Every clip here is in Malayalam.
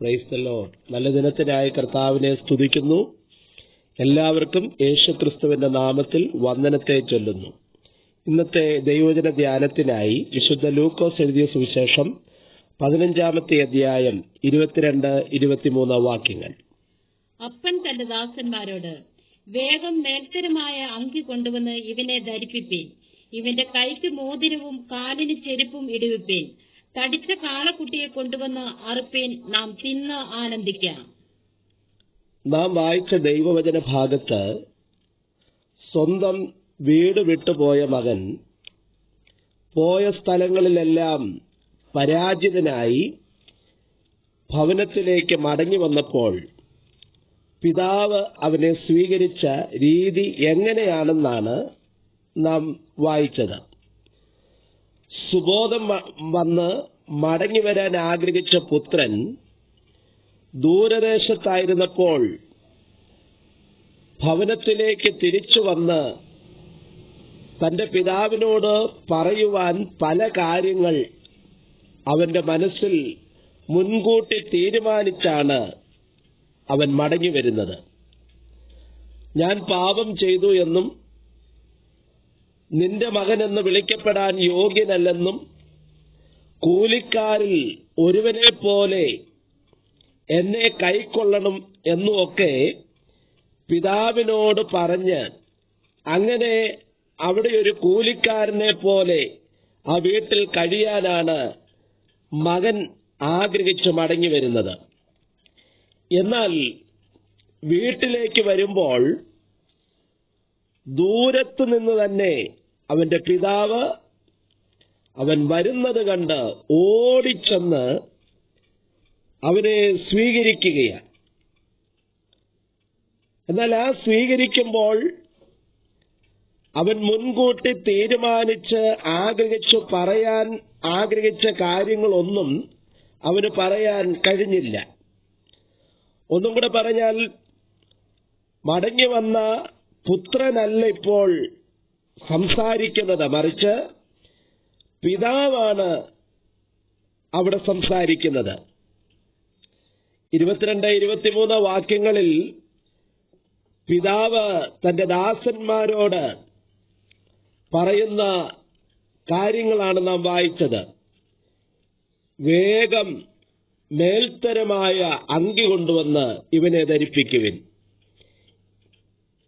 Praise the Lord. നല്ല ദിനത്തിനായി കർത്താവിനെ സ്തുതിക്കുന്നു. എല്ലാവർക്കും യേശുക്രിസ്തുവിന്റെ നാമത്തിൽ വന്ദനത്തെ ചൊല്ലുന്നു. ഇന്നത്തെ ദൈവവചന ധ്യാനത്തിനായി വിശുദ്ധ ലൂക്കോസ് എഴുതിയ സുവിശേഷം 15-ാമത്തെ അധ്യായം 22-23 വാക്യങ്ങൾ. അപ്പൻ തന്റെ ദാസന്മാരോട്, വേഗം മേൽത്തരമായ അങ്കി കൊണ്ടുവന്ന് ഇവനെ ധരിപ്പിപ്പീൻ, ഇവന്റെ കൈക്ക് മോതിരവും കാലിന് ചെരുപ്പും ഇടുവിപ്പീൻ, തടിച്ച കാളക്കുട്ടിയെ കൊണ്ടുവന്ന് അറുപ്പീൻ, നാം തിന്ന് ആനന്ദിക്കാം. നാം വായിച്ച ദൈവവചന ഭാഗത്ത് സ്വന്തം വീട് വിട്ടുപോയ മകൻ പോയ സ്ഥലങ്ങളിലെല്ലാം പരാജിതനായി ഭവനത്തിലേക്ക് മടങ്ങി വന്നപ്പോൾ പിതാവ് അവനെ സ്വീകരിച്ച രീതി എങ്ങനെയാണെന്നാണ് നാം വായിച്ചത്. സുബോധം വന്ന് മടങ്ങി വരാൻ ആഗ്രഹിച്ച പുത്രൻ ദൂരദേശത്തായിരുന്നപ്പോൾ ഭവനത്തിലേക്ക് തിരിച്ചു വന്ന് തന്റെ പിതാവിനോട് പറയുവാൻ പല കാര്യങ്ങൾ അവന്റെ മനസ്സിൽ മുൻകൂട്ടി തീരുമാനിച്ചാണ് അവൻ മടങ്ങി വരുന്നത്. ഞാൻ പാപം ചെയ്തു എന്നും നിന്റെ മകനെന്ന് വിളിക്കപ്പെടാൻ യോഗ്യനല്ലെന്നും കൂലിക്കാരിൽ ഒരുവനെ പോലെ എന്നെ കൈക്കൊള്ളണം എന്നുമൊക്കെ പിതാവിനോട് പറഞ്ഞ് അങ്ങനെ അവിടെ ഒരു കൂലിക്കാരനെ പോലെ ആ വീട്ടിൽ കഴിയാനാണ് മകൻ ആഗ്രഹിച്ചു മടങ്ങി വരുന്നത്. എന്നാൽ വീട്ടിലേക്ക് വരുമ്പോൾ ദൂരത്തു നിന്ന് തന്നെ അവന്റെ പിതാവ് അവൻ വരുന്നത് കണ്ട് ഓടിച്ചെന്ന് അവനെ സ്വീകരിക്കുകയാണ്. എന്നാൽ ആ സ്വീകരിക്കുമ്പോൾ അവൻ മുൻകൂട്ടി തീരുമാനിച്ച് പറയാൻ ആഗ്രഹിച്ച കാര്യങ്ങളൊന്നും അവന് പറയാൻ കഴിഞ്ഞില്ല. ഒന്നും കൂടെ പറഞ്ഞാൽ, മടങ്ങി വന്ന പുത്രനല്ല ഇപ്പോൾ സംസാരിക്കുന്നത്, മറിച്ച് പിതാവാണ് അവിടെ സംസാരിക്കുന്നത്. 22-23 വാക്യങ്ങളിൽ പിതാവ് തന്റെ ദാസന്മാരോട് പറയുന്ന കാര്യങ്ങളാണ് നാം വായിച്ചത്. വേഗം മേൽത്തരമായ അങ്കി കൊണ്ടുവന്ന് ഇവനെ ധരിപ്പിക്കുവിൻ,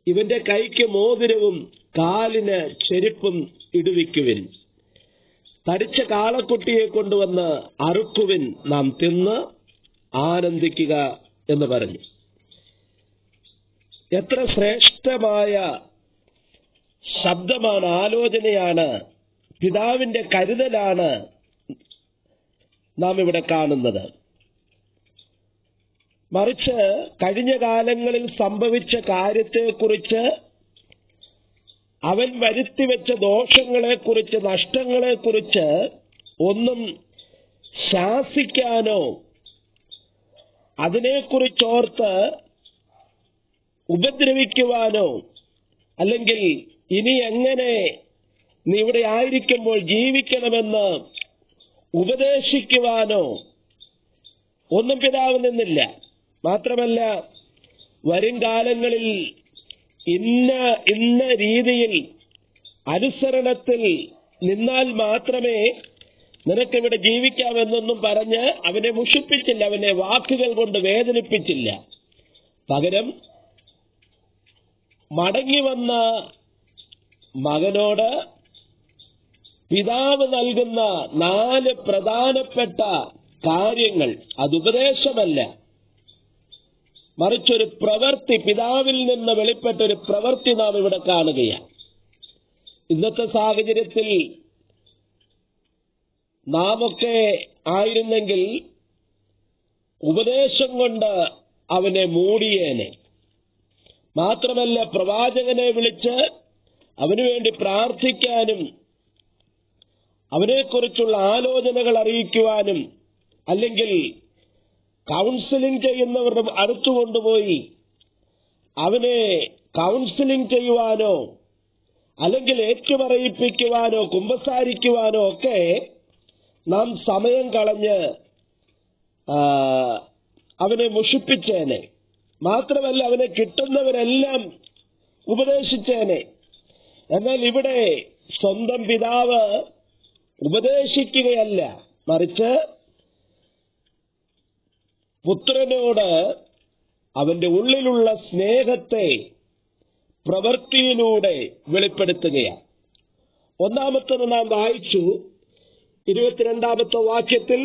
ഇവന്റെ കൈക്ക് മോതിരവും കാലിന് ചെരുപ്പും ഇടുവിക്കുവിൻ, തടിച്ച കാളക്കുട്ടിയെ കൊണ്ടുവന്ന് അറുക്കുവിൻ, നാം തിന്ന് ആനന്ദിക്കുക എന്ന് പറഞ്ഞു. എത്ര ശ്രേഷ്ഠമായ ശബ്ദമാണ്, ആലോചനയാണ്, പിതാവിന്റെ കരുതലാണ് നാം ഇവിടെ കാണുന്നത്. മറിച്ച് കഴിഞ്ഞ കാലങ്ങളിൽ സംഭവിച്ച കാര്യത്തെക്കുറിച്ച്, അവൻ വരുത്തിവെച്ച ദോഷങ്ങളെക്കുറിച്ച്, നഷ്ടങ്ങളെക്കുറിച്ച് ഒന്നും ശാസിക്കാനോ അതിനെക്കുറിച്ചോർത്ത് ഉപദ്രവിക്കുവാനോ അല്ലെങ്കിൽ ഇനി എങ്ങനെ നീ ഇവിടെ ആയിരിക്കുമ്പോൾ ജീവിക്കണമെന്ന് ഉപദേശിക്കുവാനോ ഒന്നും പിതാവ് നിന്നില്ല. മാത്രമല്ല, വരും കാലങ്ങളിൽ ഇന്ന രീതിയിൽ അനുസരണത്തിൽ നിന്നാൽ മാത്രമേ നിനക്കിവിടെ ജീവിക്കാമെന്നൊന്നും പറഞ്ഞ് അവനെ മുഷിപ്പിച്ചില്ല, അവനെ വാക്കുകൾ കൊണ്ട് വേദനിപ്പിച്ചില്ല. പകരം മടങ്ങി വന്ന മകനോട് പിതാവ് നൽകുന്ന 4 പ്രധാനപ്പെട്ട കാര്യങ്ങൾ, അത് ഉപദേശമല്ല, മറിച്ചൊരു പ്രവൃത്തി, പിതാവിൽ നിന്ന് വെളിപ്പെട്ട ഒരു പ്രവൃത്തി നാം ഇവിടെ കാണുകയാണ്. ഇന്നത്തെ സാഹചര്യത്തിൽ നാമൊക്കെ ആയിരുന്നെങ്കിൽ ഉപദേശം കൊണ്ട് അവനെ മൂടിയേനെ. മാത്രമല്ല, പ്രവാചകനെ വിളിച്ച് അവനു വേണ്ടി പ്രാർത്ഥിക്കാനും അവനെക്കുറിച്ചുള്ള ആലോചനകൾ അറിയിക്കുവാനും, അല്ലെങ്കിൽ കൗൺസിലിംഗ് ചെയ്യുന്നവരുടെ അടുത്തു കൊണ്ടുപോയി അവനെ കൗൺസിലിംഗ് ചെയ്യുവാനോ അല്ലെങ്കിൽ ഏറ്റുപറയിപ്പിക്കുവാനോ കുമ്പസാരിക്കുവാനോ ഒക്കെ നാം സമയം കളഞ്ഞ് അവനെ മുഷിപ്പിച്ചേനെ. മാത്രമല്ല, അവനെ കിട്ടുന്നവരെല്ലാം ഉപദേശിച്ചേനെ. എന്നാൽ ഇവിടെ സ്വന്തം പിതാവ് ഉപദേശിക്കുകയല്ല, മറിച്ച് പുത്രനോട് അവന്റെ ഉള്ളിലുള്ള സ്നേഹത്തെ പ്രവൃത്തിയിലൂടെ വെളിപ്പെടുത്തുകയാണ്. ഒന്നാമത്തത് നാം വായിച്ചു. 22-ാമത്തെ വാക്യത്തിൽ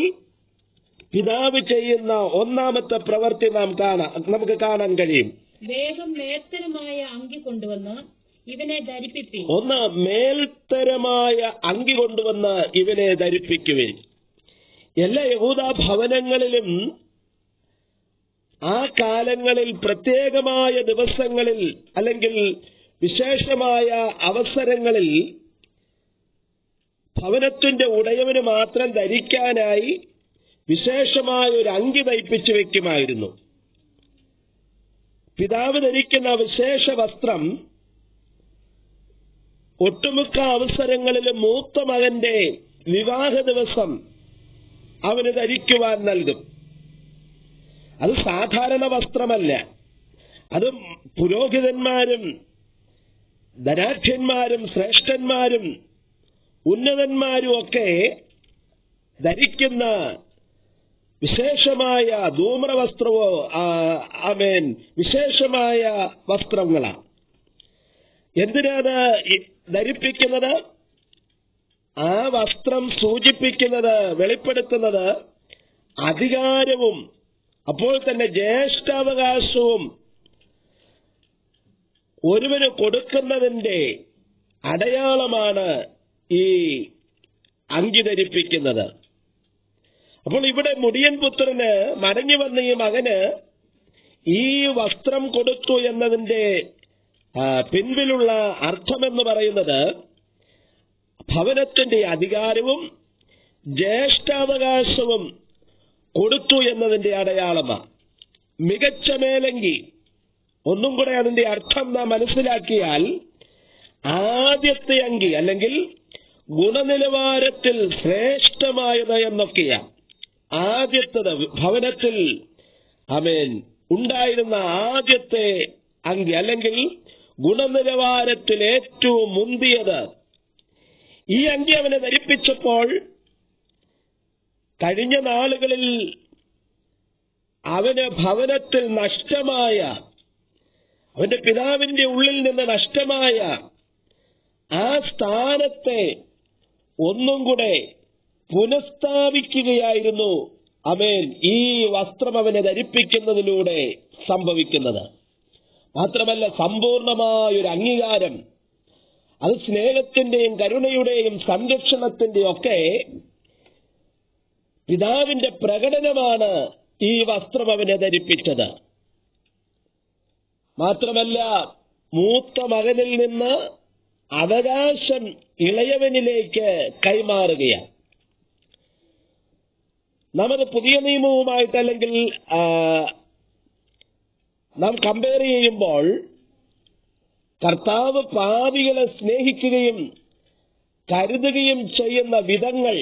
പിതാവ് ചെയ്യുന്ന ഒന്നാമത്തെ പ്രവൃത്തി നമുക്ക് കാണാൻ കഴിയും. വേഗം മേൽത്തരമായ അങ്കി കൊണ്ടുവന്ന് ഇവനെ ധരിപ്പിപ്പി. ഒന്ന്, മേൽത്തരമായ അങ്കി കൊണ്ടുവന്ന് ഇവനെ ധരിപ്പിക്കുവിൻ. എല്ലാ യഹൂദ ഭവനങ്ങളിലും ആ കാലങ്ങളിൽ പ്രത്യേകമായ ദിവസങ്ങളിൽ അല്ലെങ്കിൽ വിശേഷമായ അവസരങ്ങളിൽ ഭവനത്തിന്റെ ഉടയവന് മാത്രം ധരിക്കാനായി വിശേഷമായ ഒരു അങ്കി തയ്പ്പിച്ചു വെക്കുമായിരുന്നു. പിതാവ് ധരിക്കുന്ന വിശേഷ വസ്ത്രം ഒട്ടുമിക്ക അവസരങ്ങളിലും മൂത്ത മകന്റെ വിവാഹ ദിവസം അവന് ധരിക്കുവാൻ നൽകും. അത് സാധാരണ വസ്ത്രമല്ല. അത് പുരോഹിതന്മാരും ധനാഢ്യന്മാരും ശ്രേഷ്ഠന്മാരും ഉന്നതന്മാരും ഒക്കെ ധരിക്കുന്ന വിശേഷമായ ധൂമ്രവസ്ത്രവോ വിശേഷമായ വസ്ത്രങ്ങളാണ്. എന്തിനാണ് ധരിപ്പിക്കുന്നത്? ആ വസ്ത്രം സൂചിപ്പിക്കുന്നത്, വെളിപ്പെടുത്തുന്നത് അധികാരവും അപ്പോൾ തന്നെ ജ്യേഷ്ഠാവകാശവും ഒരുവന് കൊടുക്കുന്നതിന്റെ അടയാളമാണ് ഈ അങ്കി ധരിപ്പിക്കുന്നത്. അപ്പോൾ ഇവിടെ മുടിയൻ പുത്രന് മടങ്ങി വന്ന ഈ മകന് ഈ വസ്ത്രം കൊടുത്തു എന്നതിന്റെ പിൻപിലുള്ള അർത്ഥമെന്ന് പറയുന്നത് ഭവനത്തിന്റെ അധികാരവും ജ്യേഷ്ഠാവകാശവും കൊടുത്തു എന്നതിന്റെ അടയാളമാണ്. മികച്ച മേലങ്കി, ഒന്നും കൂടെ അതിന്റെ അർത്ഥം നാം മനസ്സിലാക്കിയാൽ ആദ്യത്തെ അങ്കി അല്ലെങ്കിൽ ഗുണനിലവാരത്തിൽ ശ്രേഷ്ഠമായത് എന്നൊക്കെയാണ്. ആദ്യത്തത് ഭവനത്തിൽ ഉണ്ടായിരുന്ന ആദ്യത്തെ അങ്കി അല്ലെങ്കിൽ ഗുണനിലവാരത്തിൽ ഏറ്റവും മുന്തിയത്. ഈ അങ്കി അവനെ ധരിപ്പിച്ചപ്പോൾ കഴിഞ്ഞ നാളുകളിൽ അവന് ഭവനത്തിൽ നഷ്ടമായ, അവന്റെ പിതാവിന്റെ ഉള്ളിൽ നിന്ന് നഷ്ടമായ ആ സ്ഥാനത്തെ ഒന്നും കൂടെ പുനഃസ്ഥാപിക്കുകയായിരുന്നു ഈ വസ്ത്രം അവനെ ധരിപ്പിക്കുന്നതിലൂടെ സംഭവിക്കുന്നത്. മാത്രമല്ല, സമ്പൂർണമായൊരു അംഗീകാരം, അത് സ്നേഹത്തിന്റെയും കരുണയുടെയും സംരക്ഷണത്തിന്റെയും ഒക്കെ പിതാവിന്റെ പ്രകടനമാണ് ഈ വസ്ത്രം അവനെ ധരിപ്പിച്ചത്. മാത്രമല്ല, മൂത്ത മകനിൽ നിന്ന് അവകാശം ഇളയവനിലേക്ക് കൈമാറുകയാണ്. നാം അത് പുതിയ നിയമവുമായിട്ട് അല്ലെങ്കിൽ നാം കമ്പയർ ചെയ്യുമ്പോൾ കർത്താവ് പാപികളെ സ്നേഹിക്കുകയും കരുതുകയും ചെയ്യുന്ന വിധങ്ങൾ,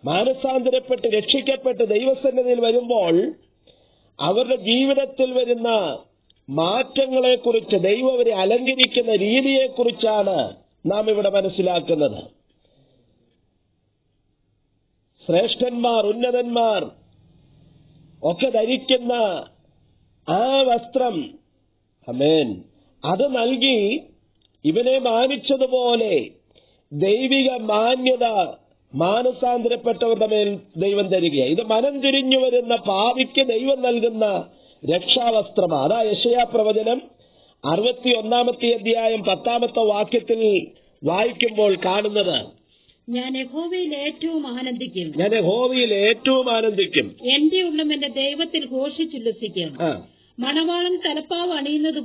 മാനസാന്തരപ്പെട്ട് രക്ഷിക്കപ്പെട്ട് ദൈവസന്നിധിയിൽ വരുമ്പോൾ അവരുടെ ജീവിതത്തിൽ വരുന്ന മാറ്റങ്ങളെക്കുറിച്ച്, ദൈവം അവരെ അലങ്കരിക്കുന്ന രീതിയെക്കുറിച്ചാണ് നാം ഇവിടെ മനസ്സിലാക്കുന്നത്. ശ്രേഷ്ഠന്മാർ, ഉന്നതന്മാർ ഒക്കെ ധരിക്കുന്ന ആ വസ്ത്രം, അത് നൽകി ഇവനെ മാനിച്ചതുപോലെ ദൈവിക മാന്യത മാനസാന്തരപ്പെട്ടവരുടെ മേൽ ദൈവം തരികയാണ്. ഇത് മനം തിരിഞ്ഞു വരുന്ന പാപിക്ക് ദൈവം നൽകുന്ന രക്ഷാവസ്ത്രമാണ്. അതാ യെശയ്യാ പ്രവചനം 61-ാമത്തെ അധ്യായം 10-ാമത്തെ വാക്യത്തിൽ വായിക്കുമ്പോൾ കാണുന്നത്. ഞാൻ യഹോവയിൽ ഏറ്റവും ആനന്ദിക്കും, എന്റെ ഉള്ളം എന്റെ ദൈവത്തിൽ ഘോഷിച്ചുല്ലസിക്കും. മണവാളൻ തലപ്പാവ് അണിയുന്നത്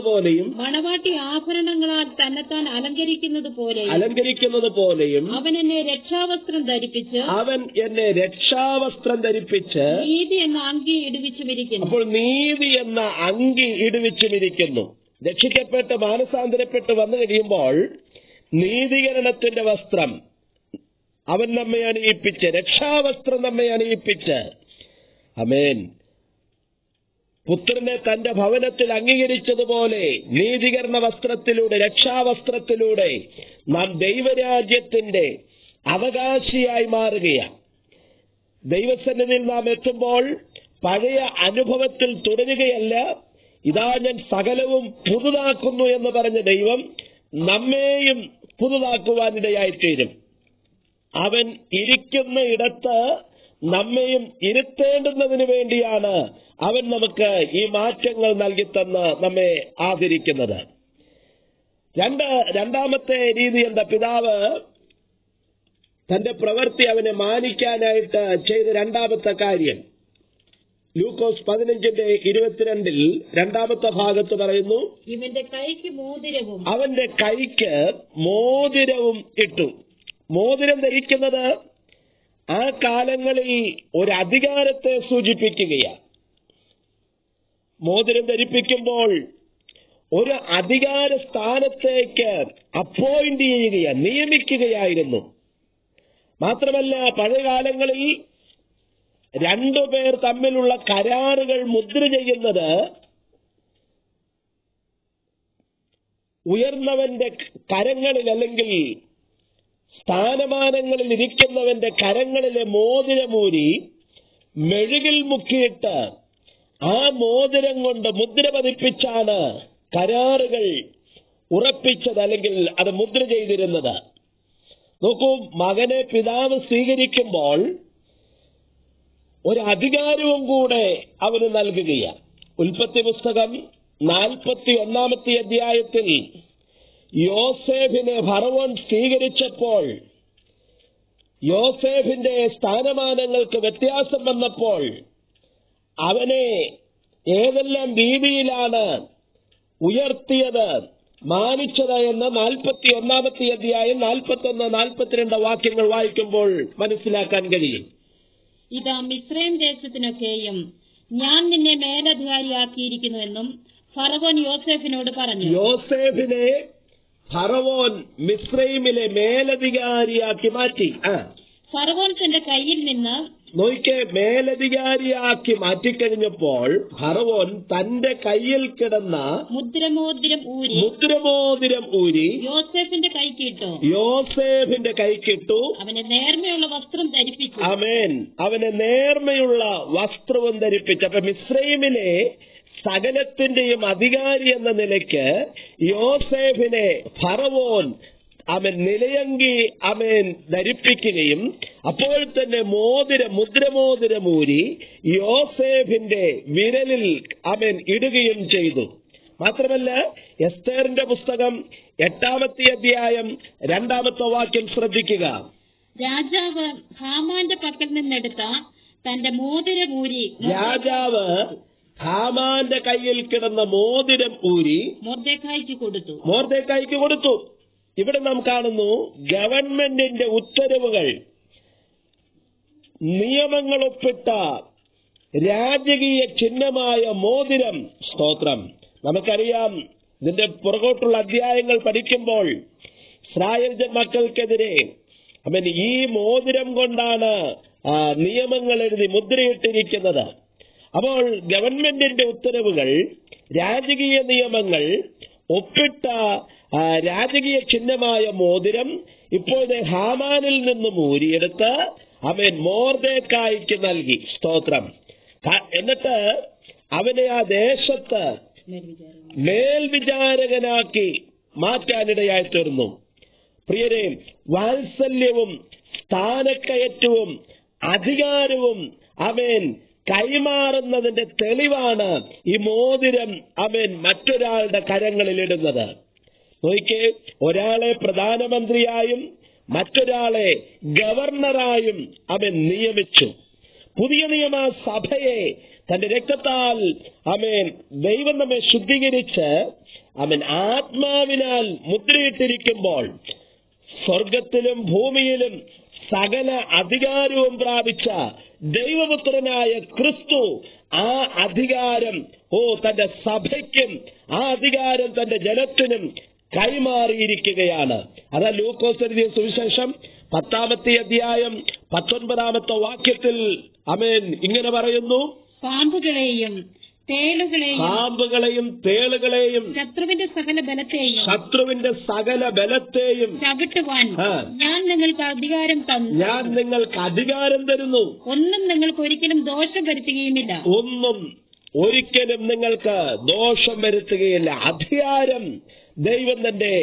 പോലെയും മണവാട്ടി ആഭരണങ്ങളാൽ തന്നെത്താൻ അലങ്കരിക്കുന്നത് പോലെയും അവൻ എന്നെ രക്ഷാവസ്ത്രം ധരിപ്പിച്ച് നീതി എന്ന അങ്കി ഇടുവിച്ചുമിരിക്കുന്നു. അപ്പോൾ നീതി എന്ന അങ്കി ഇടുവിച്ചുമിരിക്കുന്നു. രക്ഷിക്കപ്പെട്ട് മാനസാന്തരപ്പെട്ട് വന്നു കഴിയുമ്പോൾ നീതീകരണത്തിന്റെ വസ്ത്രം, അവൻ നമ്മെ അണിയിപ്പിച്ച്, രക്ഷാവസ്ത്രം നമ്മെ അണിയിപ്പിച്ച്, ആമേൻ, പുത്രനെ തന്റെ ഭവനത്തിൽ അംഗീകരിച്ചതുപോലെ നീതീകരണ വസ്ത്രത്തിലൂടെ, രക്ഷാവസ്ത്രത്തിലൂടെ നാം ദൈവരാജ്യത്തിന്റെ അവകാശിയായി മാറുകയാണ്. ദൈവസന്നിധിയിൽ നാം എത്തുമ്പോൾ പഴയ അനുഭവത്തിൽ തുടരുകയല്ല. ഇതാ ഞാൻ സകലവും പുതുതാക്കുന്നു എന്ന് പറഞ്ഞ ദൈവം നമ്മെയും പുതുതാക്കുവാനിടയായിത്തീരും. അവൻ ഇരിക്കുന്ന ഇടത്ത് നമ്മെയും ഇരുത്തേണ്ടുന്നതിന് വേണ്ടിയാണ് അവൻ നമുക്ക് ഈ മാറ്റങ്ങൾ നൽകിത്തന്ന് നമ്മെ ആദരിക്കുന്നത്. രണ്ടാമത്തെ രീതി എന്താ? പിതാവ് തന്റെ പ്രവൃത്തി അവനെ മാനിക്കാനായിട്ട് ചെയ്ത രണ്ടാമത്തെ കാര്യം ലൂക്കോസ് 15:22 രണ്ടാമത്തെ ഭാഗത്ത് പറയുന്നു, ഇവന്റെ കൈക്ക് മോതിരവും, അവന്റെ കൈക്ക് മോതിരവും ഇട്ടു. മോതിരം ധരിക്കുന്നത് ആ കാലങ്ങളിൽ ഒരു അധികാരത്തെ സൂചിപ്പിക്കുകയാണ്. മോതിരം ധരിപ്പിക്കുമ്പോൾ ഒരു അധികാര സ്ഥാനത്തേക്ക് അപ്പോയിന്റ് ചെയ്യുകയാണ്, നിയമിക്കുകയായിരുന്നു. മാത്രമല്ല, പഴയകാലങ്ങളിൽ രണ്ടുപേർ തമ്മിലുള്ള കരാറുകൾ മുദ്ര ചെയ്യുന്നത് ഉയർന്നവന്റെ കരങ്ങളിൽ അല്ലെങ്കിൽ സ്ഥാനമാനങ്ങളിൽ ഇരിക്കുന്നവന്റെ കരങ്ങളിലെ മോതിരമൂരി മെഴുകിൽ മുക്കിയിട്ട് ആ മോതിരം കൊണ്ട് മുദ്ര പതിപ്പിച്ചാണ് കരാറുകൾ ഉറപ്പിച്ചത്, അല്ലെങ്കിൽ അത് മുദ്ര ചെയ്തിരുന്നത്. നോക്കൂ, മകനെ പിതാവ് സ്വീകരിക്കുമ്പോൾ ഒരു അധികാരവും കൂടെ അവന് നൽകുകയാണ്. ഉൽപ്പത്തി പുസ്തകം 41 അധ്യായത്തിൽ യോസേഫിനെ ഫറവോൻ സ്വീകരിച്ചപ്പോൾ യോസേഫിന്റെ സ്ഥാനമാനങ്ങൾക്ക് വ്യത്യാസം വന്നപ്പോൾ അവനെ ഏതെല്ലാം രീതിയിലാണ് ഉയർത്തിയത്, മാനിച്ചത് എന്ന് 41 അധ്യായം 41-42 വാക്യങ്ങൾ വായിക്കുമ്പോൾ മനസ്സിലാക്കാൻ കഴിയും. ഇതാ മിസ്രൈം ദേശത്തിനൊക്കെയും ഞാൻ നിന്നെ മേലധികാരിയാക്കിയിരിക്കുന്നുവെന്നും ഫറവോൻ യോസേഫിനോട് പറഞ്ഞു. യോസേഫിനെ ഫറവോൻ മിസ്രൈമിലെ മേലധികാരിയാക്കി മാറ്റി. ഫറവോൻ തന്റെ കയ്യിൽ നിന്ന് നോയിക്കെ, മേലധികാരിയാക്കി മാറ്റിക്കഴിഞ്ഞപ്പോൾ ഫറവോൻ തന്റെ കയ്യിൽ കിടന്ന മുദ്രമോതിരം ഊരി യോസേഫിന്റെ കൈക്കിട്ടു. അവനെ നേർമയുള്ള വസ്ത്രം ധരിപ്പിച്ചു. ആമേൻ, അവനെ നേർമയുള്ള വസ്ത്രവും ധരിപ്പിച്ചു. അപ്പൊ മിസ്രൈമിലെ സകലത്തിന്റെയും അധികാരി എന്ന നിലയ്ക്ക് യോസേഫിനെ ഫറവോൻ നിലയങ്കി ധരിപ്പിക്കുകയും അപ്പോൾ തന്നെ മുദ്രമോതിരമൂരി യോസേഫിന്റെ വിരലിൽ ഇടുകയും ചെയ്തു. മാത്രമല്ല, എസ്തേറിന്റെ പുസ്തകം 8 അധ്യായം 2 വാക്യം ശ്രദ്ധിക്കുക. രാജാവ് ഹാമാന്റെ പക്കൽ നിന്നെടുത്ത തന്റെ മോതിരമൂരി രാജാവ് ഹാമാന്റെ കയ്യിൽ കിടന്ന മോതിരം ഊരി മൊർദെഖായിക്ക് കൊടുത്തു. ഇവിടെ നാം കാണുന്നു ഗവൺമെന്റിന്റെ ഉത്തരവുകൾ, നിയമങ്ങൾ ഒപ്പിട്ട രാജകീയ ചിഹ്നമായ മോതിരം. സ്തോത്രം. നമുക്കറിയാം, ഇതിന്റെ പുറകോട്ടുള്ള അധ്യായങ്ങൾ പഠിക്കുമ്പോൾ ഇസ്രായേൽ മക്കൾക്കെതിരെ ഈ മോതിരം കൊണ്ടാണ് നിയമങ്ങൾ എഴുതി മുദ്രയിട്ടിരിക്കുന്നത്. അപ്പോൾ ഗവൺമെന്റിന്റെ ഉത്തരവുകൾ, രാജകീയ നിയമങ്ങൾ ഒപ്പിട്ട രാജകീയ ചിഹ്നമായ മോതിരം ഇപ്പോൾ ഹാമാനിൽ നിന്നും ഊരിയെടുത്ത് മൊർദെഖായിക്ക് നൽകി. സ്തോത്രം. എന്നിട്ട് അവനെ ആ ദേശത്ത് മേൽവിചാരകനാക്കി മാറ്റാനിടയായി തീർന്നു. പ്രിയരെ, വാത്സല്യവും സ്ഥാനക്കയറ്റവും അധികാരവും കൈമാറുന്നതിന്റെ തെളിവാണ് ഈ മോതിരം മറ്റൊരാളുടെ കരങ്ങളിൽ ഇടുന്നത്. നോക്കിക്കേ, ഒരാളെ പ്രധാനമന്ത്രിയായും മറ്റൊരാളെ ഗവർണറായും നിയമിച്ചു. പുതിയ നിയമ സഭയെ തന്റെ രക്തത്താൽ ദൈവം നമ്മെ ശുദ്ധീകരിച്ച് ആത്മാവിനാൽ മുദ്രയിട്ടിരിക്കുമ്പോൾ സ്വർഗത്തിലും ഭൂമിയിലും സകല അധികാരവും പ്രാപിച്ച ദൈവപുത്രനായ ക്രിസ്തു ആ അധികാരം തന്റെ സഭയ്ക്കും ആ അധികാരം തന്റെ ജനത്തിനും കൈമാറിയിരിക്കുകയാണ്. അതാ ലൂക്കോസ് എഴുതിയ സുവിശേഷം 10-ാമത്തെ അധ്യായം 19-ാമത്തെ വാക്യത്തിൽ ആമേൻ ഇങ്ങനെ പറയുന്നു, പാമ്പുകളെയും തേളുകളെയും ശത്രുവിന്റെ സകല ബലത്തെയും ചവിട്ടുവാൻ ഞാൻ നിങ്ങൾക്ക് അധികാരം തരുന്നു. ഒന്നും നിങ്ങൾക്ക് ഒരിക്കലും ദോഷം വരുത്തുകയില്ല. അധികാരം ദൈവം തന്റെ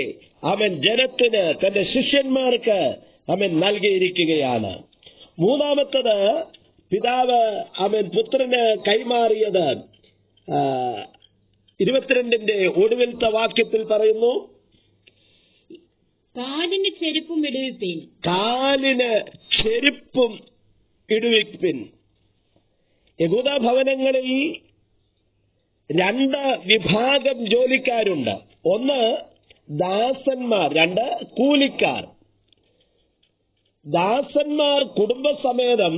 ജനത്തിന്, തന്റെ ശിഷ്യന്മാർക്ക് നൽകിയിരിക്കുകയാണ്. മൂന്നാമത്തത്, പിതാവ് പുത്രന് കൈമാറിയത് 22-ന്റെ ഒടുവിലത്തെ വാക്യത്തിൽ പറയുന്നു, കാലിന് ചെരുപ്പും ഇടുവിപ്പിൻ. യഹൂദ ഭവനങ്ങളിൽ 2 വിഭാഗം ജോലിക്കാരുണ്ട്. ഒന്ന് ദാസന്മാർ, 2 കൂലിക്കാർ. ദാസന്മാർ കുടുംബസമേതം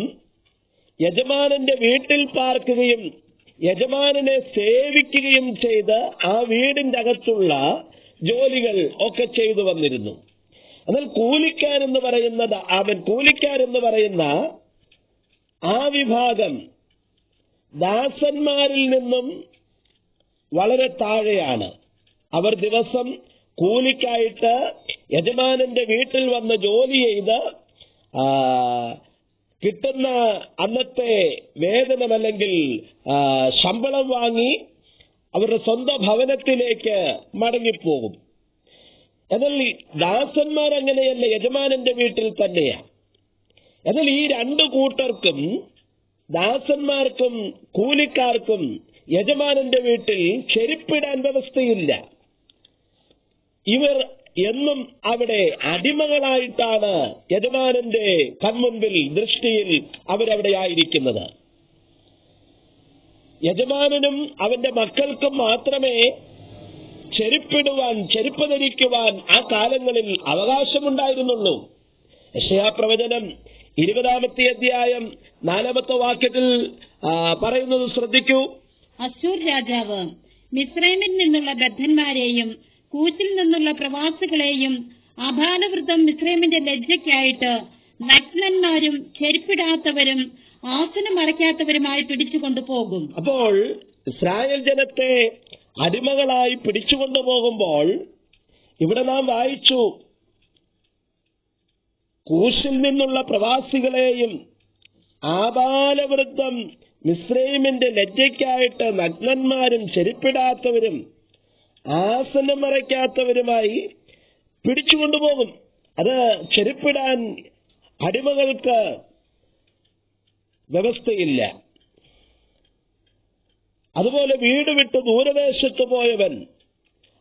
യജമാനന്റെ വീട്ടിൽ പാർക്കുകയും യജമാനനെ സേവിക്കുകയും ചെയ്ത് ആ വീടിന്റെ അകത്തുള്ള ജോലികൾ ഒക്കെ ചെയ്തു വന്നിരുന്നു. എന്നാൽ കൂലിക്കാരെന്ന് പറയുന്ന ആ വിഭാഗം ദാസന്മാരിൽ നിന്നും വളരെ താഴെയാണ്. അവർ ദിവസം കൂലിക്കായിട്ട് യജമാനന്റെ വീട്ടിൽ വന്ന് ജോലി ചെയ്ത് കിട്ടുന്ന അന്നത്തെ വേതനം അല്ലെങ്കിൽ ശമ്പളം വാങ്ങി അവരുടെ സ്വന്തം ഭവനത്തിലേക്ക് മടങ്ങിപ്പോകും. എന്നാൽ ദാസന്മാർ അങ്ങനെയല്ല, യജമാനന്റെ വീട്ടിൽ തന്നെയാണ്. എന്നാൽ ഈ 2 കൂട്ടർക്കും, ദാസന്മാർക്കും കൂലിക്കാർക്കും യജമാനന്റെ വീട്ടിൽ ചെരുപ്പിടാൻ വ്യവസ്ഥയില്ല. ഇവർ എന്നും അവിടെ അടിമകളായിട്ടാണ് യജമാനന്റെ കൺമുൻപിൽ, ദൃഷ്ടിയിൽ അവരവിടെ ആയിരിക്കുന്നത്. യജമാനനും അവന്റെ മക്കൾക്കും മാത്രമേ ചെരുപ്പ് ധരിക്കുവാൻ ആ കാലങ്ങളിൽ അവകാശമുണ്ടായിരുന്നുള്ളൂ. യെശയ്യാപ്രവചനം 20-ാമത്തെ അധ്യായം 4-ാമത്തെ വാക്യത്തിൽ പറയുന്നത് ശ്രദ്ധിക്കൂ. അശ്ശൂർ രാജാവ് മിസ്രൈമിൽ നിന്നുള്ള ബദ്ധന്മാരെയും കൂശിൽ നിന്നുള്ള പ്രവാസികളെയും അപാലവൃത്തം മിസ്രൈമിന്റെ ലജ്ജയ്ക്കായിട്ട് നഗ്നന്മാരും ചെരുപ്പിടാത്തവരും ആസനം മറയ്ക്കാത്തവരുമായി പിടിച്ചുകൊണ്ടുപോകും. അപ്പോൾ ഇസ്രായേൽ ജനത്തെ അടിമകളായി പിടിച്ചുകൊണ്ടുപോകുമ്പോൾ ഇവിടെ നാം വായിച്ചു, കൂശിൽ നിന്നുള്ള പ്രവാസികളെയും ആബാലവൃദ്ധം മിസ്രൈമിന്റെ ലജ്ജയ്ക്കായിട്ട് നഗ്നന്മാരും ചെരുപ്പിടാത്തവരും ആസനം മറയ്ക്കാത്തവരുമായി പിടിച്ചുകൊണ്ടുപോകും. അത് ചെരുപ്പിടാൻ അടിമകൾക്ക് വ്യവസ്ഥയില്ല. അതുപോലെ വീട് വിട്ട് ദൂരദേശത്ത് പോയവൻ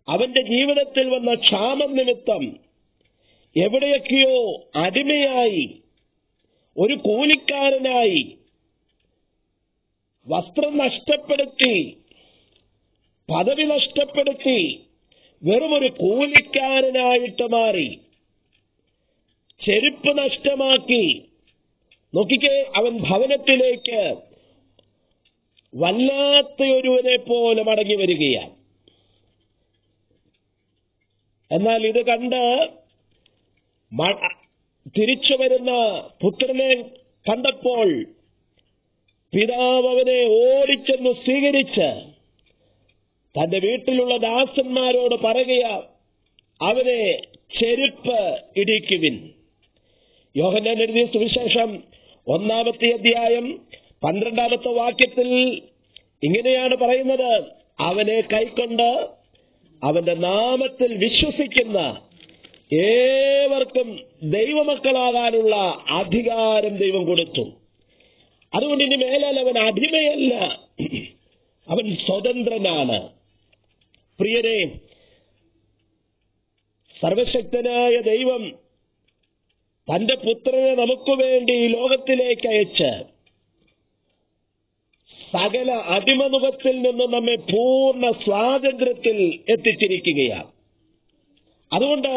അവന്റെ ജീവിതത്തിൽ വന്ന ക്ഷാമം നിമിത്തം എവിടെയൊക്കെയോ അടിമയായി, ഒരു കൂലിക്കാരനായി, വസ്ത്രം നഷ്ടപ്പെടുത്തി, പദവി നഷ്ടപ്പെടുത്തി, വെറുമൊരു കൂലിക്കാരനായിട്ട് മാറി, ചെരുപ്പ് നഷ്ടമാക്കി. നോക്കിക്കേ, അവൻ ഭവനത്തിലേക്ക് വല്ലാത്തൊരുവനെ പോലെ മടങ്ങി വരികയാണ്. എന്നാൽ ഇത് കണ്ട് തിരിച്ചു വരുന്ന പുത്രനെ കണ്ടപ്പോൾ പിതാവ് അവനെ ഓടിച്ചെന്ന് സ്വീകരിച്ച് തന്റെ വീട്ടിലുള്ള ദാസന്മാരോട് പറയുക, അവനെ ചെരുപ്പ് ഇടിക്കുവിൻ. യോഹന്നാൻ എഴുതിയ സുവിശേഷം 1-ാമത്തെ അധ്യായം 12-ാമത്തെ വാക്യത്തിൽ ഇങ്ങനെയാണ് പറയുന്നത്, അവനെ കൈക്കൊണ്ട് അവന്റെ നാമത്തിൽ വിശ്വസിക്കുന്ന ഏവർക്കും ദൈവമക്കളാകാനുള്ള അധികാരം ദൈവം കൊടുത്തു. അതുകൊണ്ട് ഇനി മേലാൽ അവൻ അടിമയല്ല, അവൻ സ്വതന്ത്രനാണ്. പ്രിയരെ, സർവശക്തനായ ദൈവം തന്റെ പുത്രനെ നമുക്ക് വേണ്ടി ലോകത്തിലേക്ക് അയച്ച് സകല അടിമനുഖത്തിൽ നിന്നും നമ്മെ പൂർണ്ണ സ്വാതന്ത്ര്യത്തിൽ എത്തിച്ചിരിക്കുകയാണ്. അതുകൊണ്ട്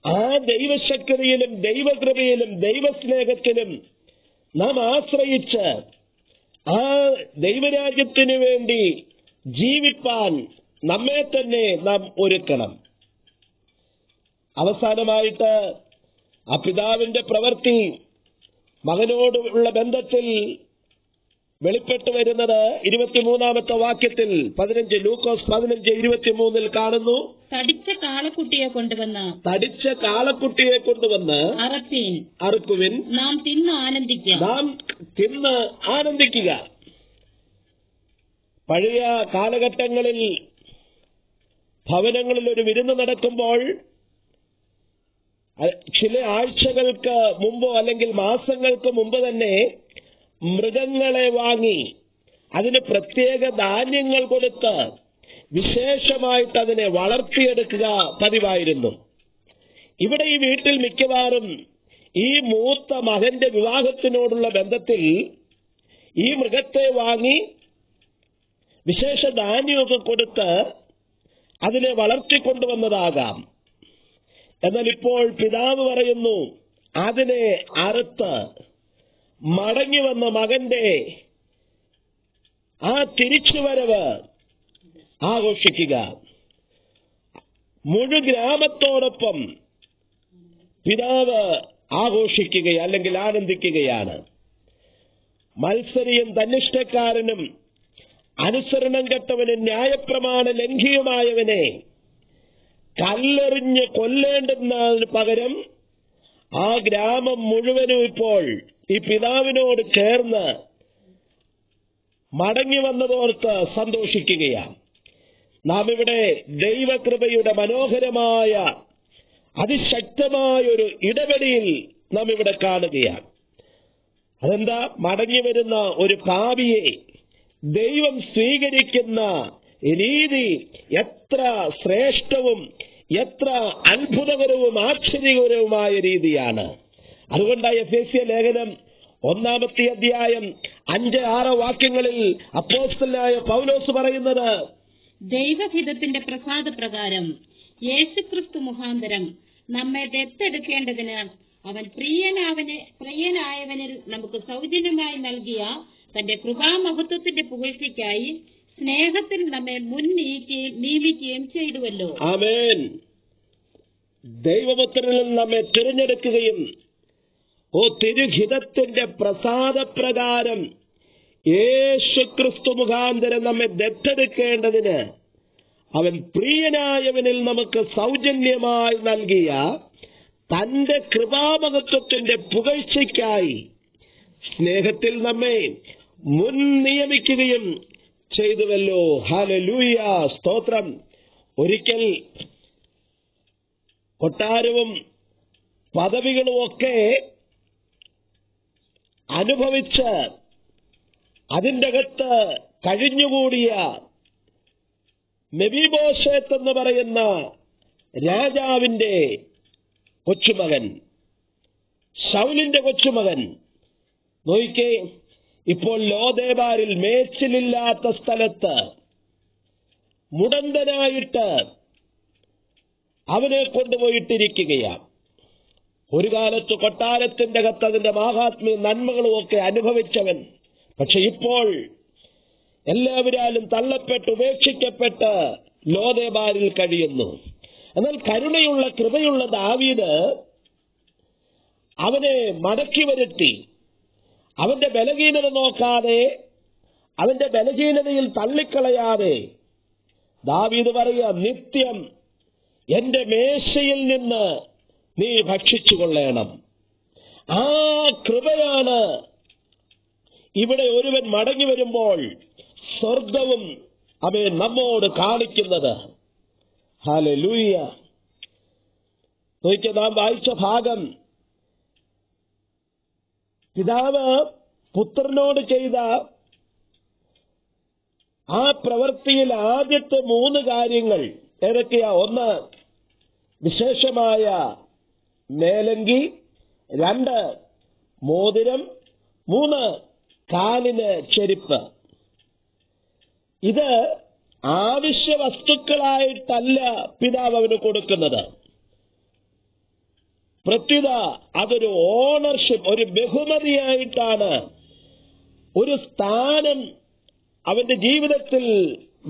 ആ ദൈവശക്തിയിലും ദൈവകൃപയിലും ദൈവസ്നേഹത്തിലും നാം ആശ്രയിച്ച് ആ ദൈവരാജ്യത്തിനു വേണ്ടി ജീവിപ്പാൻ നമ്മെ തന്നെ നാം ഒരുക്കണം. അവസാനമായിട്ട് ആ പിതാവിന്റെ പ്രവൃത്തി മകനോടുള്ള ബന്ധത്തിൽ വെളിപ്പെട്ടു വരുന്നത് 23-ാമത്തെ വാക്യത്തിൽ 15 ലൂക്കോസ് 15:23 കാണുന്നു. തടിച്ച കാളക്കുട്ടിയെ കൊണ്ടുവന്ന് അറുക്കുവിൻ, നാം തിന്ന് ആനന്ദിക്കുക. പഴയ കാലഘട്ടങ്ങളിൽ ഭവനങ്ങളിൽ ഒരു വിരുന്ന് നടക്കുമ്പോൾ ചില ആഴ്ചകൾക്ക് മുമ്പോ അല്ലെങ്കിൽ മാസങ്ങൾക്ക് മുമ്പ് തന്നെ മൃഗങ്ങളെ വാങ്ങി അതിന് പ്രത്യേക ധാന്യങ്ങൾ കൊടുത്ത് വിശേഷമായിട്ട് അതിനെ വളർത്തിയെടുക്കുക പതിവായിരുന്നു. ഇവിടെ ഈ വീട്ടിൽ മിക്കവാറും ഈ മൂത്ത മകന്റെ വിവാഹത്തിനോടുള്ള ബന്ധത്തിൽ ഈ മൃഗത്തെ വാങ്ങി വിശേഷ ധാന്യമൊക്കെ കൊടുത്ത് അതിനെ വളർത്തിക്കൊണ്ടുവന്നതാകാം. എന്നാൽ ഇപ്പോൾ പിതാവ് പറയുന്നു, അതിനെ അറുത്ത് മടങ്ങി വന്ന മകന്റെ ആ തിരിച്ചുവരവ് ആഘോഷിക്കുക. മുഴു ഗ്രാമത്തോടൊപ്പം പിതാവ് ആഘോഷിക്കുക അല്ലെങ്കിൽ ആനന്ദിക്കുകയാണ്. മത്സരിയും തന്നിഷ്ടക്കാരനും അനുസരണം കെട്ടവനും ന്യായപ്രമാണ ലംഘിയുമായവനെ കല്ലെറിഞ്ഞ് കൊല്ലേണ്ടുന്നതിന് പകരം ആ ഗ്രാമം മുഴുവനും ഇപ്പോൾ ഈ പിതാവിനോട് ചേർന്ന് മടങ്ങി വന്നതോർത്ത് സന്തോഷിക്കുകയാണ്. നാം ഇവിടെ ദൈവകൃപയുടെ മനോഹരമായ അതിശക്തമായ ഒരു ഇടപെടൽ നാം ഇവിടെ കാണുകയാണ്. അതെന്താ? മടങ്ങി വരുന്ന ഒരു പാപിയെ ദൈവം സ്വീകരിക്കുന്ന രീതി എത്ര ശ്രേഷ്ഠവും എത്ര അത്ഭുതകരവും ആശ്ചര്യകരവുമായ രീതിയാണ്. അതുകൊണ്ടാണ് എഫേസ്യ ലേഖനം 1-ാമത്തെ അധ്യായം 5-6 വാക്യങ്ങളിൽ അപ്പോസ്തലനായ പൗലോസ് പറയുന്നത്, ദൈവഹിതത്തിന്റെ പ്രസാദപ്രകാരം യേശുക്രിസ്തു മുഖാന്തരം നമ്മെ ദത്തെടുക്കേണ്ടതിന് അവൻ പ്രിയനായവനിൽ നമുക്ക് സൗജന്യമായി നൽകിയ തന്റെ കൃപാമഹത്വത്തിന്റെ പുകഴ്ചയ്ക്കായി സ്നേഹത്തിൽ നമ്മെ നിയമിക്കുകയും ചെയ്തുവല്ലോ. ആമേൻ. ദൈവപുത്രനിൽ നമ്മെ തിരഞ്ഞെടുക്കുകയും തിരുഹിതത്തിന്റെ പ്രസാദപ്രകാരം യേശുക്രിസ്തു മുഖാന്തരം നമ്മെ ദത്തെടുക്കേണ്ടതിന് അവൻ പ്രിയനായവനിൽ നമുക്ക് സൗജന്യമായി നൽകിയ തന്റെ കൃപാമഹത്വത്തിന്റെ പുകഴ്ചയ്ക്കായി സ്നേഹത്തിൽ നമ്മെ മുൻ നിയമിക്കുകയും ചെയ്തുവല്ലോ. ഹല്ലേലൂയ, സ്തോത്രം. ഒരിക്കൽ കൊട്ടാരവും പദവികളുമൊക്കെ അനുഭവിച്ച് അതിൻ്റെ അകത്ത് കഴിഞ്ഞുകൂടിയ മെഫീബോശേത്ത് എന്ന് പറയുന്ന രാജാവിന്റെ കൊച്ചുമകൻ, ശൗലിന്റെ കൊച്ചുമകൻ, നോയിക്കേ, ഇപ്പോൾ ലോദേബാരിൽ മേച്ചിലില്ലാത്ത സ്ഥലത്ത് മുടന്തനായിട്ട് അവനെ കൊണ്ടുപോയിട്ടിരിക്കുകയാണ്. ഒരു കാലത്ത് കൊട്ടാരത്തിന്റെ അകത്ത് അതിന്റെ മാഹാത്മ്യ നന്മകളും ഒക്കെ അനുഭവിച്ചവൻ. പക്ഷെ ഇപ്പോൾ എല്ലാവരാലും തള്ളപ്പെട്ട് ഉപേക്ഷിക്കപ്പെട്ട് ലോദേബാരിൽ കഴിയുന്നു. എന്നാൽ കരുണയുള്ള കൃപയുള്ള ദാവീദ് അവനെ മടക്കി വരുത്തി. അവന്റെ ബലഹീനത നോക്കാതെ, അവന്റെ ബലഹീനതയിൽ തള്ളിക്കളയാതെ ദാവീദ് പറയുക, നിത്യം എന്റെ മേശയിൽ നിന്ന് നീ ഭക്ഷിച്ചു കൊള്ളണം. ആ കൃപയാണ് ഇവിടെ ഒരുവൻ മടങ്ങി വരുമ്പോൾ സ്വർഗവും അവൻ നമ്മോട് കാണിക്കുന്നത്. ഹല്ലേലൂയ. നോക്കിയ നാം വായിച്ച ഭാഗം, പിതാവ് പുത്രനോട് ചെയ്ത ആ പ്രവൃത്തിയിൽ ആദ്യത്തെ 3 കാര്യങ്ങൾ ഏതൊക്കെയാ? 1, വിശേഷമായ മേലങ്കി, 2, മോതിരം, 3, കാലിന് ചെരുപ്പ്. ഇത് ആവശ്യ വസ്തുക്കളായിട്ടല്ല പിതാവ് അവന് കൊടുക്കുന്നത്. പ്രത്യുത അതൊരു ഓണർഷിപ്പ്, ഒരു ബഹുമതിയായിട്ടാണ്, ഒരു സ്ഥാനം അവന്റെ ജീവിതത്തിൽ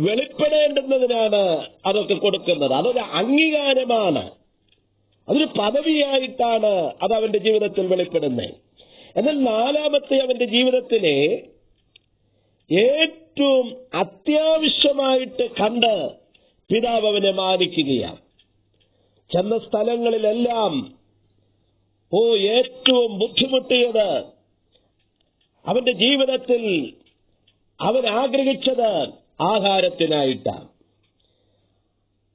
വെളിപ്പെടേണ്ടുന്നതിനാണ് അതൊക്കെ കൊടുക്കുന്നത്. അതൊരു അംഗീകാരമാണ്. അതൊരു പദവിയായിട്ടാണ് അത് അവന്റെ ജീവിതത്തിൽ വെളിപ്പെടുന്നത്. എന്നാൽ നാലാമത്തെ അവന്റെ ജീവിതത്തിലെ ഏറ്റവും അത്യാവശ്യമായിട്ട് കണ്ട് പിതാവ് അവനെ മാനിക്കുകയാണ്. ചെന്ന സ്ഥലങ്ങളിലെല്ലാം ഏറ്റവും ബുദ്ധിമുട്ടിയത് അവന്റെ ജീവിതത്തിൽ അവൻ ആഗ്രഹിച്ചത് ആഹാരത്തിനായിട്ടാണ്.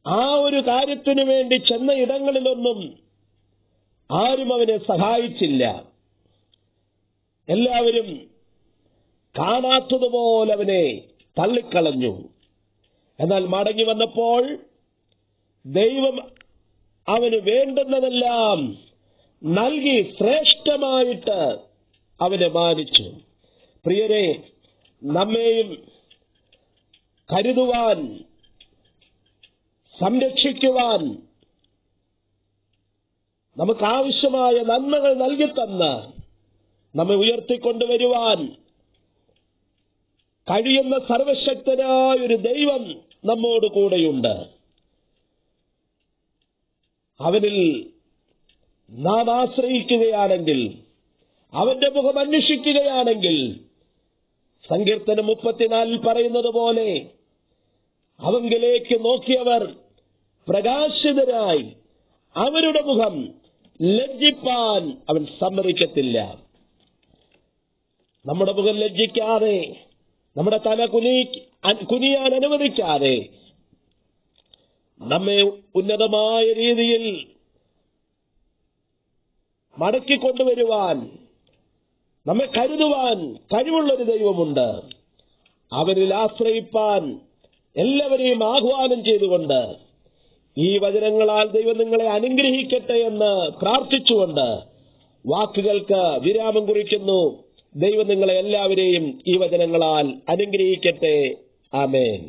ആ ഒരു കാര്യത്തിനു വേണ്ടി ചെന്ന ഇടങ്ങളിലൊന്നും ആരും അവനെ സഹായിച്ചില്ല. എല്ലാവരും കാണാത്തതുപോലെ അവനെ തള്ളിക്കളഞ്ഞു. എന്നാൽ മടങ്ങി വന്നപ്പോൾ ദൈവം അവന് വേണ്ടുന്നതെല്ലാം നൽകി ശ്രേഷ്ഠമായിട്ട് അവനെ മാനിച്ചു. പ്രിയരെ, നമ്മെയും കരുതുവാൻ, സംരക്ഷിക്കുവാൻ, നമുക്കാവശ്യമായ നന്മകൾ നൽകിത്തന്ന് നമ്മെ ഉയർത്തിക്കൊണ്ടുവരുവാൻ കഴിയുന്ന സർവശക്തനായ ഒരു ദൈവം നമ്മോട് കൂടെയുണ്ട്. അവനിൽ നാം ആശ്രയിക്കുകയാണെങ്കിൽ, അവന്റെ മുഖം അന്വേഷിക്കുകയാണെങ്കിൽ, സങ്കീർത്തനം 34 പറയുന്നത് പോലെ അവങ്കിലേക്ക് നോക്കിയവർ പ്രകാശിതരായി അവരുടെ മുഖം ലജ്ജിപ്പാൻ അവൻ സമ്മതിക്കത്തില്ല. നമ്മുടെ മുഖം ലജ്ജിക്കാതെ, നമ്മുടെ തല കുനിയാൻ അനുവദിക്കാതെ നമ്മെ ഉന്നതമായ രീതിയിൽ മടക്കിക്കൊണ്ടുവരുവാൻ, നമ്മെ കരുതുവാൻ കഴിവുള്ളൊരു ദൈവമുണ്ട്. അവനിൽ ആശ്രയിപ്പാൻ എല്ലാവരെയും ആഹ്വാനം ചെയ്തുകൊണ്ട് ഈ വചനങ്ങളാൽ ദൈവം നിങ്ങളെ അനുഗ്രഹിക്കട്ടെ എന്ന് പ്രാർത്ഥിച്ചുകൊണ്ട് വാക്കുകൾക്ക് വിരാമം കുറിക്കുന്നു. ദൈവം നിങ്ങളെ എല്ലാവരെയും ഈ വചനങ്ങളാൽ അനുഗ്രഹിക്കട്ടെ. ആമേൻ.